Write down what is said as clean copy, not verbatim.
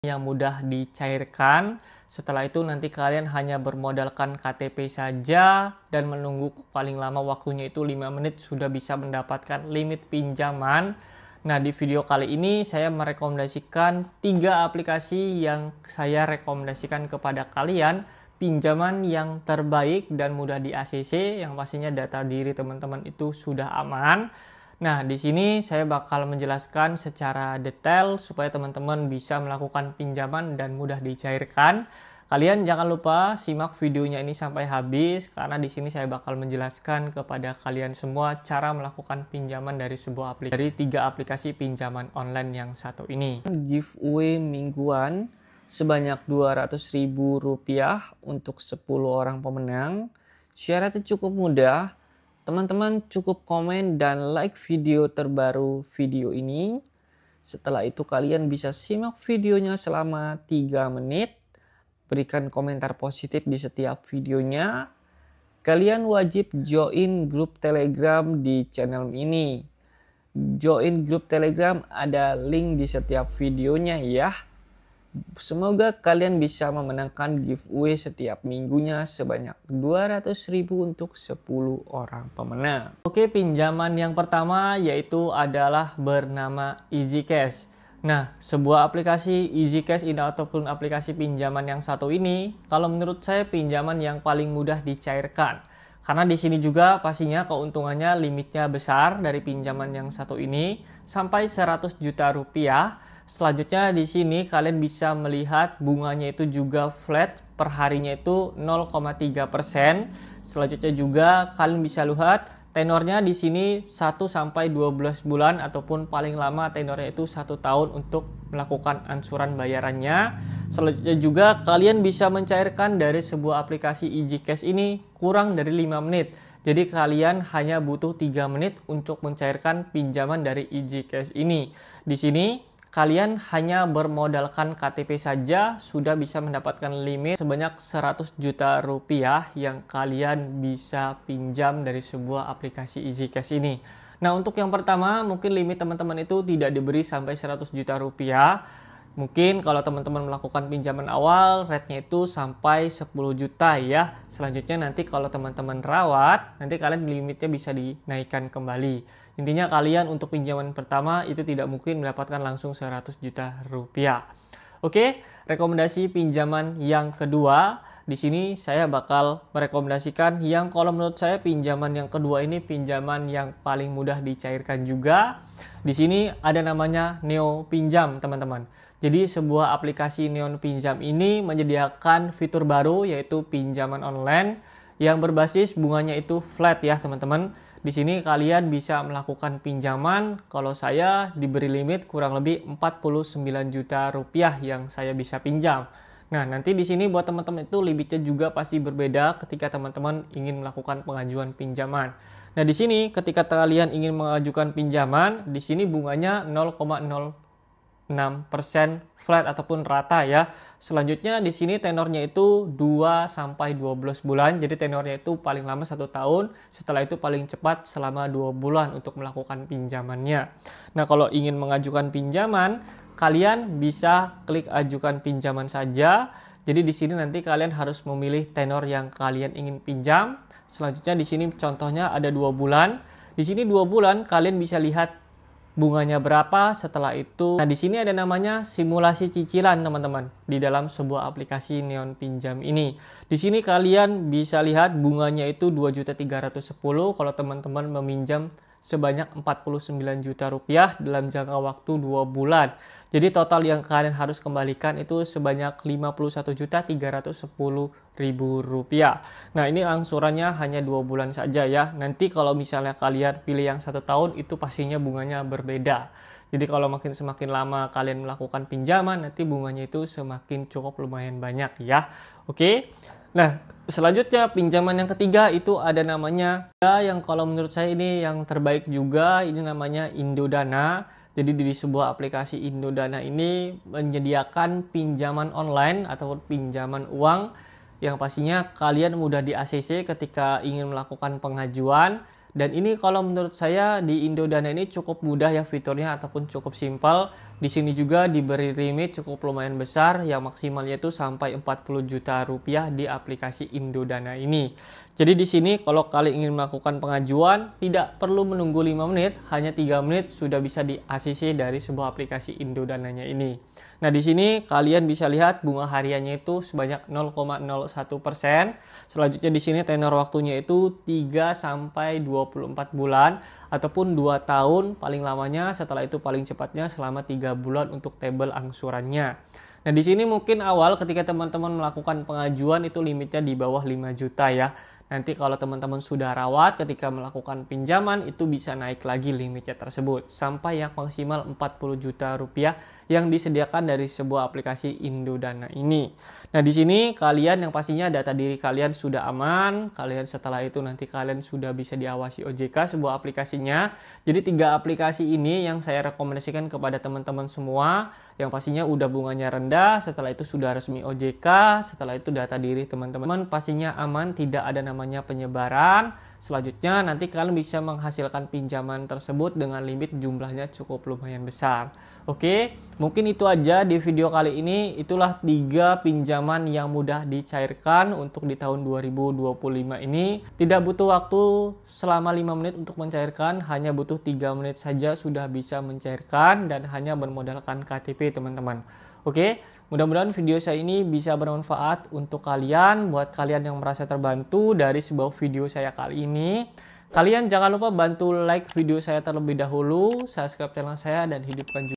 yang mudah dicairkan. Setelah itu nanti kalian hanya bermodalkan KTP saja dan menunggu paling lama waktunya itu 5 menit sudah bisa mendapatkan limit pinjaman. Nah, di video kali ini saya merekomendasikan 3 aplikasi yang saya rekomendasikan kepada kalian, pinjaman yang terbaik dan mudah di ACC, yang pastinya data diri teman-teman itu sudah aman. Nah, di sini saya bakal menjelaskan secara detail supaya teman-teman bisa melakukan pinjaman dan mudah dicairkan. Kalian jangan lupa simak videonya ini sampai habis karena di sini saya bakal menjelaskan kepada kalian semua cara melakukan pinjaman dari sebuah aplikasi, dari 3 aplikasi pinjaman online yang satu ini. Giveaway mingguan sebanyak Rp200.000 untuk 10 orang pemenang. Syaratnya cukup mudah. Teman-teman cukup komen dan like video terbaru video ini. Setelah itu kalian bisa simak videonya selama 3 menit. Berikan komentar positif di setiap videonya. Kalian wajib join grup Telegram di channel ini. Join grup Telegram ada link di setiap videonya ya. Semoga kalian bisa memenangkan giveaway setiap minggunya sebanyak Rp200.000 untuk 10 orang pemenang. Oke, pinjaman yang pertama yaitu adalah bernama EasyCash. Nah, sebuah aplikasi EasyCash ini ataupun aplikasi pinjaman yang satu ini, kalau menurut saya pinjaman yang paling mudah dicairkan. Karena di sini juga pastinya keuntungannya limitnya besar dari pinjaman yang satu ini sampai Rp100 juta. Selanjutnya di sini kalian bisa melihat bunganya itu juga flat, per harinya itu 0,3%. Selanjutnya juga kalian bisa lihat tenornya di sini 1 sampai 12 bulan ataupun paling lama tenornya itu 1 tahun untuk melakukan angsuran bayarannya. Selanjutnya juga kalian bisa mencairkan dari sebuah aplikasi EasyCash ini kurang dari 5 menit. Jadi kalian hanya butuh 3 menit untuk mencairkan pinjaman dari EasyCash ini. Di sini kalian hanya bermodalkan KTP saja sudah bisa mendapatkan limit sebanyak Rp100 juta yang kalian bisa pinjam dari sebuah aplikasi EasyCash ini. Nah, untuk yang pertama mungkin limit teman-teman itu tidak diberi sampai Rp100 juta. Mungkin kalau teman-teman melakukan pinjaman awal, rate-nya itu sampai 10 juta ya. Selanjutnya nanti kalau teman-teman rawat, nanti kalian limitnya bisa dinaikkan kembali. Intinya kalian untuk pinjaman pertama itu tidak mungkin mendapatkan langsung Rp100 juta. Oke, rekomendasi pinjaman yang kedua. Di sini saya bakal merekomendasikan yang kalau menurut saya pinjaman yang kedua ini pinjaman yang paling mudah dicairkan juga. Di sini ada namanya Neo Pinjam, teman-teman. Jadi sebuah aplikasi Neo Pinjam ini menyediakan fitur baru yaitu pinjaman online yang berbasis bunganya itu flat ya, teman-teman. Di sini kalian bisa melakukan pinjaman, kalau saya diberi limit kurang lebih Rp49 juta yang saya bisa pinjam. Nah, nanti di sini buat teman-teman itu limitnya juga pasti berbeda ketika teman-teman ingin melakukan pengajuan pinjaman. Nah, di sini ketika kalian ingin mengajukan pinjaman, di sini bunganya 0,06% flat ataupun rata ya. Selanjutnya di sini tenornya itu 2 sampai 12 bulan. Jadi tenornya itu paling lama 1 tahun, setelah itu paling cepat selama 2 bulan untuk melakukan pinjamannya. Nah, kalau ingin mengajukan pinjaman, kalian bisa klik ajukan pinjaman saja. Jadi di sini nanti kalian harus memilih tenor yang kalian ingin pinjam. Selanjutnya di sini contohnya ada 2 bulan. Di sini 2 bulan kalian bisa lihat bunganya berapa setelah itu. Nah, di sini ada namanya simulasi cicilan, teman-teman, di dalam sebuah aplikasi Neo Pinjam ini. Di sini kalian bisa lihat bunganya itu Rp2.310.000 kalau teman-teman meminjam sebanyak Rp49 juta dalam jangka waktu 2 bulan. Jadi total yang kalian harus kembalikan itu sebanyak Rp51.310.000. Nah, ini angsurannya hanya 2 bulan saja ya. Nanti kalau misalnya kalian pilih yang 1 tahun itu pastinya bunganya berbeda. Jadi kalau semakin lama kalian melakukan pinjaman, nanti bunganya itu semakin cukup lumayan banyak ya. Oke. Nah, selanjutnya pinjaman yang ketiga itu ada namanya yang kalau menurut saya ini yang terbaik juga, ini namanya Indodana. Jadi di sebuah aplikasi Indodana ini menyediakan pinjaman online atau pinjaman uang yang pastinya kalian mudah di ACC ketika ingin melakukan pengajuan. Dan ini kalau menurut saya di Indodana ini cukup mudah ya fiturnya ataupun cukup simpel. Di sini juga diberi limit cukup lumayan besar yang maksimalnya itu sampai 40 juta rupiah di aplikasi Indodana ini. Jadi di sini kalau kalian ingin melakukan pengajuan tidak perlu menunggu 5 menit, hanya 3 menit sudah bisa di ACC dari sebuah aplikasi Indodananya ini. Nah, di sini kalian bisa lihat bunga hariannya itu sebanyak 0,01%. Selanjutnya di sini tenor waktunya itu 3 sampai 24 bulan ataupun 2 tahun paling lamanya, setelah itu paling cepatnya selama 3 bulan untuk tabel angsurannya. Nah, di sini mungkin awal ketika teman-teman melakukan pengajuan itu limitnya di bawah 5 juta ya. Nanti kalau teman-teman sudah rawat ketika melakukan pinjaman itu bisa naik lagi limitnya tersebut sampai yang maksimal 40 juta rupiah yang disediakan dari sebuah aplikasi Indodana ini. Nah, di sini kalian yang pastinya data diri kalian sudah aman, kalian setelah itu nanti kalian sudah bisa diawasi OJK sebuah aplikasinya. Jadi 3 aplikasi ini yang saya rekomendasikan kepada teman-teman semua yang pastinya udah bunganya rendah, setelah itu sudah resmi OJK, setelah itu data diri teman-teman pastinya aman, tidak ada namanya penyebaran. Selanjutnya nanti kalian bisa menghasilkan pinjaman tersebut dengan limit jumlahnya cukup lumayan besar. Oke, mungkin itu aja di video kali ini. Itulah 3 pinjaman yang mudah dicairkan untuk di tahun 2025 ini. Tidak butuh waktu selama 5 menit untuk mencairkan, hanya butuh 3 menit saja sudah bisa mencairkan dan hanya bermodalkan KTP teman-teman. Oke, mudah-mudahan video saya ini bisa bermanfaat untuk kalian, buat kalian yang merasa terbantu dari sebuah video saya kali ini. Kalian jangan lupa bantu like video saya terlebih dahulu, subscribe channel saya, dan hidupkan juga